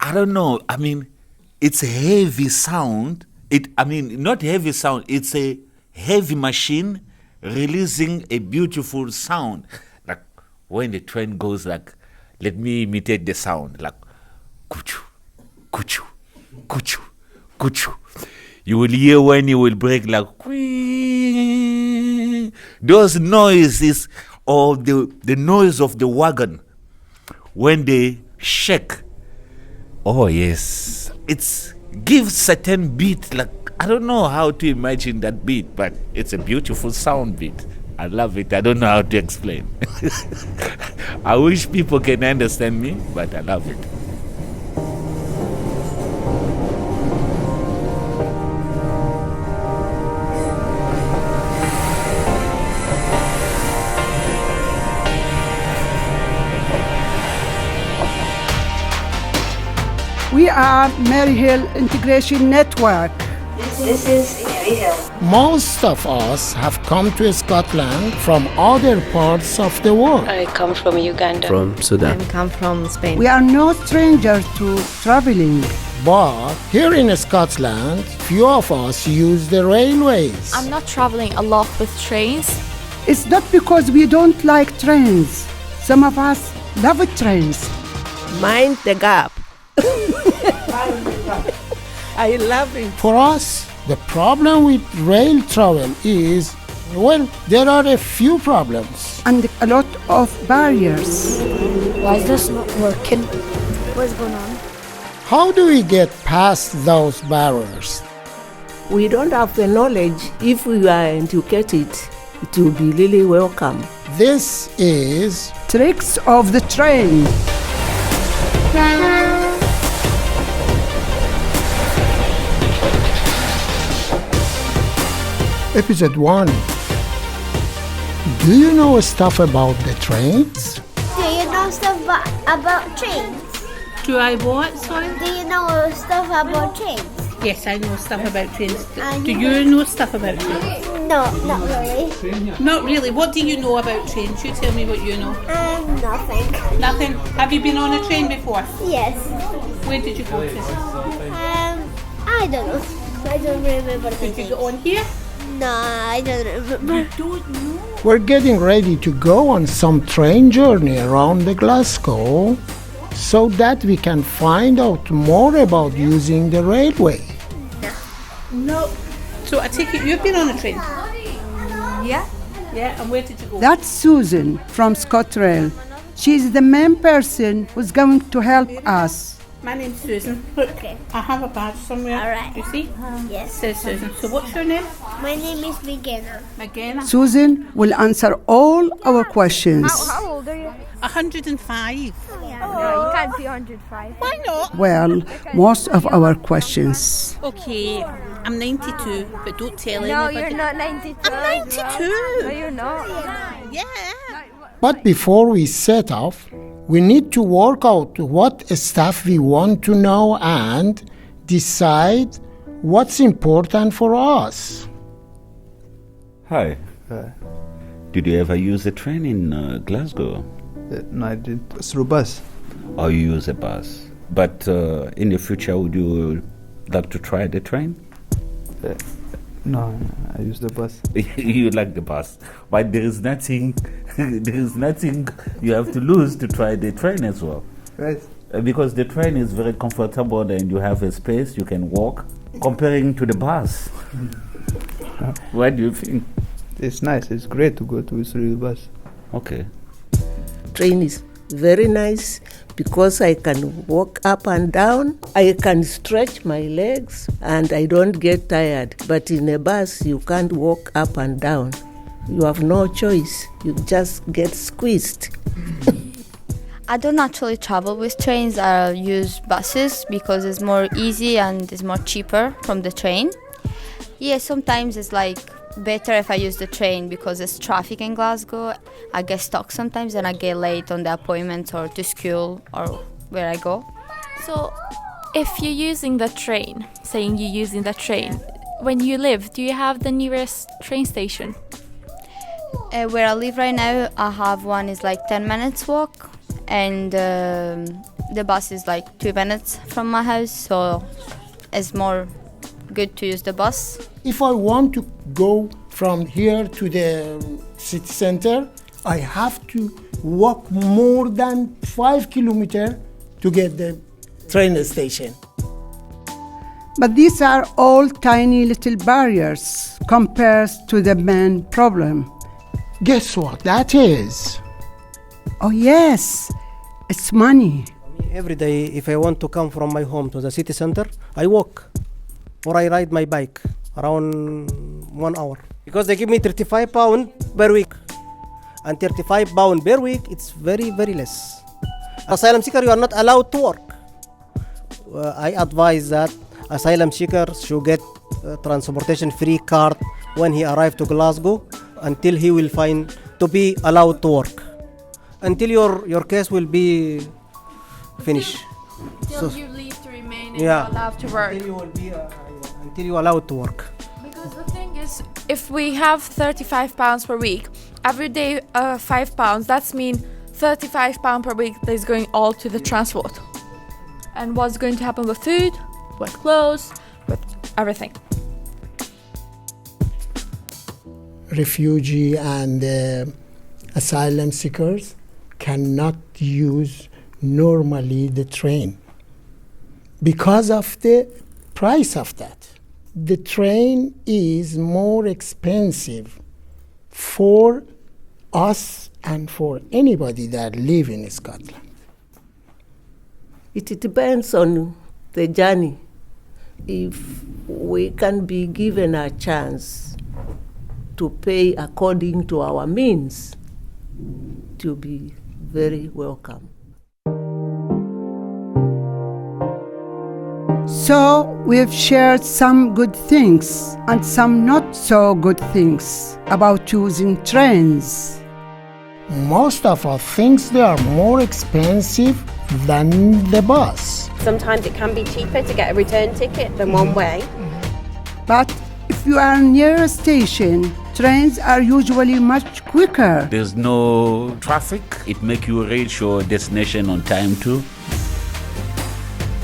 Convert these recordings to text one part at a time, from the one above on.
I don't know. I mean, it's a heavy sound. Not heavy sound. It's a heavy machine releasing a beautiful sound. Like when the train goes, like, let me imitate the sound, like, kuchu, kuchu, kuchu, kuchu. You will hear when it will break, like, whee. Those noises, or the noise of the wagon when they shake. Oh yes, it's gives certain beat. Like, I don't know how to imagine that beat, but it's a beautiful sound beat. I love it. I don't know how to explain. I wish people can understand me, but I love it. We are Maryhill Integration Network. This is Maryhill. Most of us have come to Scotland from other parts of the world. I come from Uganda. From Sudan. I come from Spain. We are no strangers to traveling. But here in Scotland, few of us use the railways. I'm not traveling a lot with trains. It's not because we don't like trains. Some of us love trains. Mind the gap. I love it. For us, the problem with rail travel is, well, there are a few problems. And a lot of barriers. Why is this not working? What's going on? How do we get past those barriers? We don't have the knowledge. If we are educated, it will be really welcome. This is Tricks of the train. Episode 1. Do you know stuff about the trains? Do you know stuff about trains? Do I what, sorry? Do you know stuff about trains? Yes, I know stuff about trains. Do you know stuff about trains? No, not really. Not really. What do you know about trains? You tell me what you know. Nothing. Nothing. Have you been on a train before? Yes. Where did you go to? I don't know. I don't remember. Did you go on here? No, I don't remember. You don't know? We're getting ready to go on some train journey around the Glasgow so that we can find out more about using the railway. No. So I take it you've been on a train? Yeah. Yeah, and where did you go? That's Susan from ScotRail. She's the main person who's going to help us. My name's Susan. Look, Okay. I have a badge somewhere. All right. You see? Yes. It says Susan. So what's your name? My name is McGenna. McGenna. Susan will answer all our questions. How old are you? 105. No, you can't be 105. Why not? Well, most of our questions. Okay, I'm 92, but don't tell No, anybody. you're not 92. I'm 92. No, you're not. Yeah. But before we set off, we need to work out what stuff we want to know and decide what's important for us. Hi. Did you ever use a train in Glasgow? No, I didn't. Through bus. Or you use a bus? But in the future, would you like to try the train? No, I use the bus. You like the bus, but there is nothing you have to lose to try the train as well. Right. Because the train is very comfortable and you have a space, you can walk, comparing to the bus. What do you think? It's nice. It's great to go through the bus. Okay. Train is very nice because I can walk up and down. I can stretch my legs and I don't get tired. But in a bus, you can't walk up and down. You have no choice. You just get squeezed. I don't actually travel with trains. I use buses because it's more easy and it's more cheaper from the train. Yeah, sometimes it's like better if I use the train because there's traffic in Glasgow. I get stuck sometimes and I get late on the appointment or to school or where I go. So if you're using the train, saying you're using the train, when you live, do you have the nearest train station? Where I live right now, I have one is like 10 minutes walk, and the bus is like 2 minutes from my house, so it's more good to use the bus. If I want to go from here to the city center, I have to walk more than 5 kilometers to get the train station. But these are all tiny little barriers compared to the main problem. Guess what that is? Oh yes, it's money. Every day, if I want to come from my home to the city center, I walk or I ride my bike around 1 hour. Because they give me £35 per week. And £35 per week, it's very, very less. Asylum seeker, you are not allowed to work. I advise that asylum seekers should get transportation free card when he arrives to Glasgow until he will find to be allowed to work. Until your case will be finished. Till you leave to remain and you're allowed to work. Until you're allowed to work. Because the thing is, if we have £35 per week, every day £5, that's mean £35 per week that is going all to the transport. And what's going to happen with food, with clothes, with everything? Refugee and asylum seekers cannot use normally the train because of the price of that. The train is more expensive for us and for anybody that live in Scotland. It depends on the journey. If we can be given a chance to pay according to our means, to be very welcome. So we've shared some good things and some not so good things about using trains. Most of our things, they are more expensive than the bus. Sometimes it can be cheaper to get a return ticket than one way. But if you are near a station, trains are usually much quicker. There's no traffic. It makes you reach your destination on time too.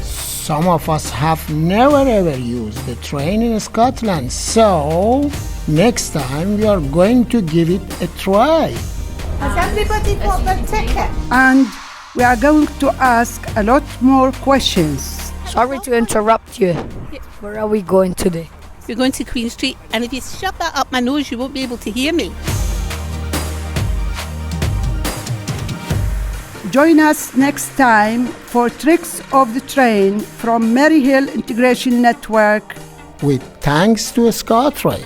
Some of us have never ever used the train in Scotland, so next time we are going to give it a try. Has everybody got their ticket? And we are going to ask a lot more questions. Sorry to interrupt you. Where are we going today? We're going to Queen Street, and if you shove that up my nose, you won't be able to hear me. Join us next time for Tricks of the Train from Maryhill Integration Network. With thanks to ScotRail.